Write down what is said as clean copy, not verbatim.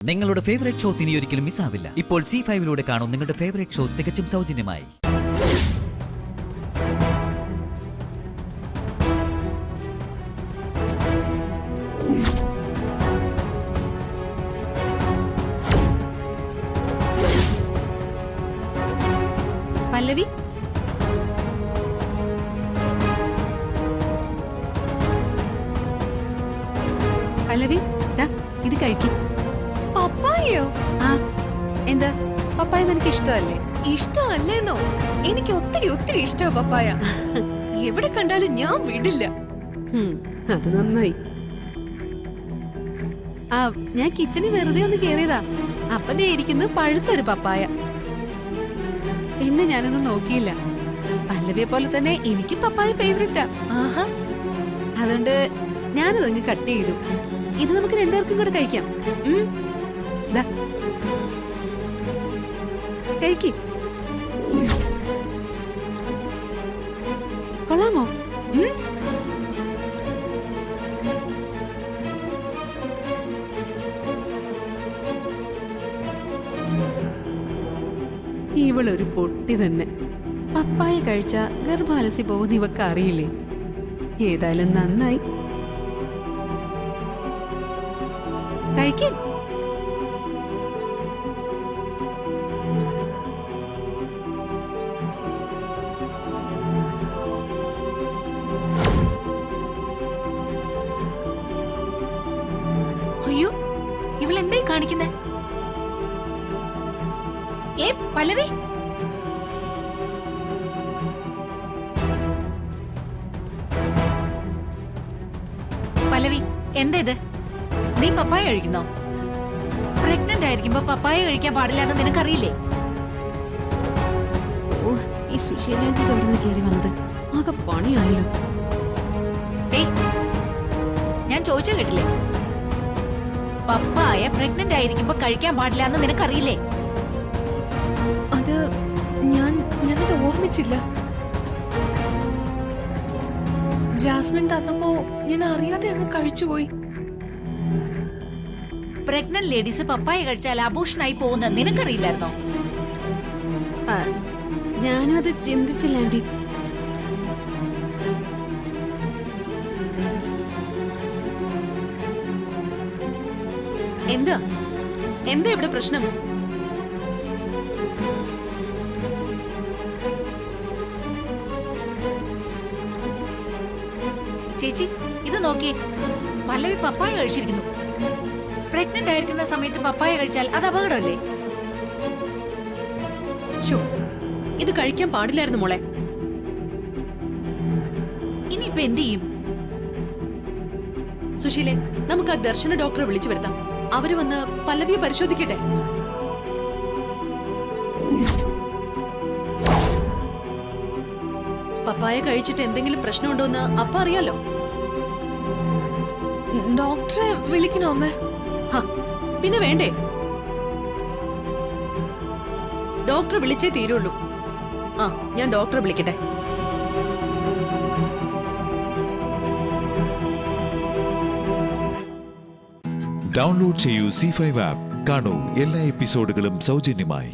നിങ്ങളുടെ favourite shows ഇനി ഒരിക്കലും മിസ്സാവില്ല. ഇപ്പോൾ C5 കാണും നിങ്ങളുടെ ഫേവറേറ്റ് ഷോ തികച്ചും സൗജന്യമായി. പല്ലവി, പല്ലവി, ഇത് കഴിക്കും. പപ്പായയോ? ആ, എന്താ പപ്പായ നിനക്ക് ഇഷ്ടമല്ലേ? ഇഷ്ടമല്ലേന്നോ? എനിക്ക് ഒത്തിരി ഒത്തിരി ഇഷ്ടമാ പപ്പായ. എവിടെ കണ്ടാലും ഞാൻ വിടില്ല. അത് നന്നായി. ആ, ഞാൻ കിച്ചണിൽ വെറുതെ ഒന്ന് കേറിയതാ. അപ്പതേ ഇരിക്കുന്നു പഴുത്തൊരു പപ്പായ. പിന്നെ ഞാനൊന്നും നോക്കിയില്ല. പല്ലവിയെ പോലെ തന്നെ എനിക്കും പപ്പായ ഫേവറേറ്റാ. ആഹാ, അതുകൊണ്ട് ഞാനതങ്ങ് കട്ട് ചെയ്തു. ഇത് നമുക്ക് രണ്ടുപേർക്കും കൂടെ കഴിക്കാം. കഴിക്ക്. കൊള്ളാമോ? ഇവളൊരു പൊട്ടി തന്നെ. പപ്പായ കഴിച്ച ഗർഭാലസി പോകുന്ന ഇവക്ക് അറിയില്ലേ? ഏതായാലും നന്നായി. കഴിക്ക്. അയ്യോ, ഇവളെന്തായി കാണിക്കുന്നേ? പല്ലവി, പല്ലവി, എന്താ ഇത്? നീ പപ്പായ കഴിക്കുന്നോ? പ്രഗ്നന്റ് ആയിരിക്കുമ്പോ പപ്പായ കഴിക്കാൻ പാടില്ല എന്ന് നിനക്കറിയില്ലേ? ഓ, ഈ സുശീലേക്ക് എവിടുന്ന് കയറി വന്നത്? ആകെ പണിയായല്ലോ. ഞാൻ ചോദിച്ചു കേട്ടില്ലേ? പപ്പായ പ്രഗ്നന്റ് ആയിരിക്കുമ്പോ കഴിക്കാൻ പാടില്ല എന്ന് നിനക്കറിയില്ലേ? അത് ഞാനത് ഓർമ്മിച്ചില്ല. ജാസ്മിൻ തന്നപ്പോ ഞാൻ അറിയാതെ അങ്ങ് കഴിച്ചുപോയി. പ്രഗ്നന്റ് ലേഡീസ് പപ്പായ കഴിച്ചാൽ അബോഷനായി പോകുന്ന നിനക്കറിയില്ലായിരുന്നോ? ഞാനും അത് ചിന്തിച്ചില്ല ആന്റി. എന്താ ഇവിടെ പ്രശ്നം? ചേച്ചി, ഇത് നോക്കിയേ. പല്ലവി പപ്പായ കഴിച്ചിരിക്കുന്നു. പ്രഗ്നന്റ് ആയിരിക്കുന്ന സമയത്ത് പപ്പായ കഴിച്ചാൽ അത് അപകടമല്ലേ? ഇത് കഴിക്കാൻ പാടില്ലായിരുന്നു മോളെ. ഇനിയിപ്പോ എന്ത് ചെയ്യും? സുശീലേ, നമുക്ക് ആ ദർശന ഡോക്ടറെ വിളിച്ചു വരുത്താം. അവര് വന്ന് പല്ലവിയെ പരിശോധിക്കട്ടെ. പപ്പായ കഴിച്ചിട്ട് എന്തെങ്കിലും പ്രശ്നമുണ്ടോ എന്ന് അപ്പ അറിയാലോ. ഡോക്ടറെ വിളിക്കണോ അമ്മേ? പിന്നെ വേണ്ടേ? ഡോക്ടറെ വിളിച്ചേ തീരുള്ളൂ. ഞാൻ ഡോക്ടറെ വിളിക്കട്ടെ. ഡൗൺലോഡ് ചെയ്യൂ C5 ആപ്പ്. കാണൂ എല്ലാ എപ്പിസോഡുകളും സൗജന്യമായി.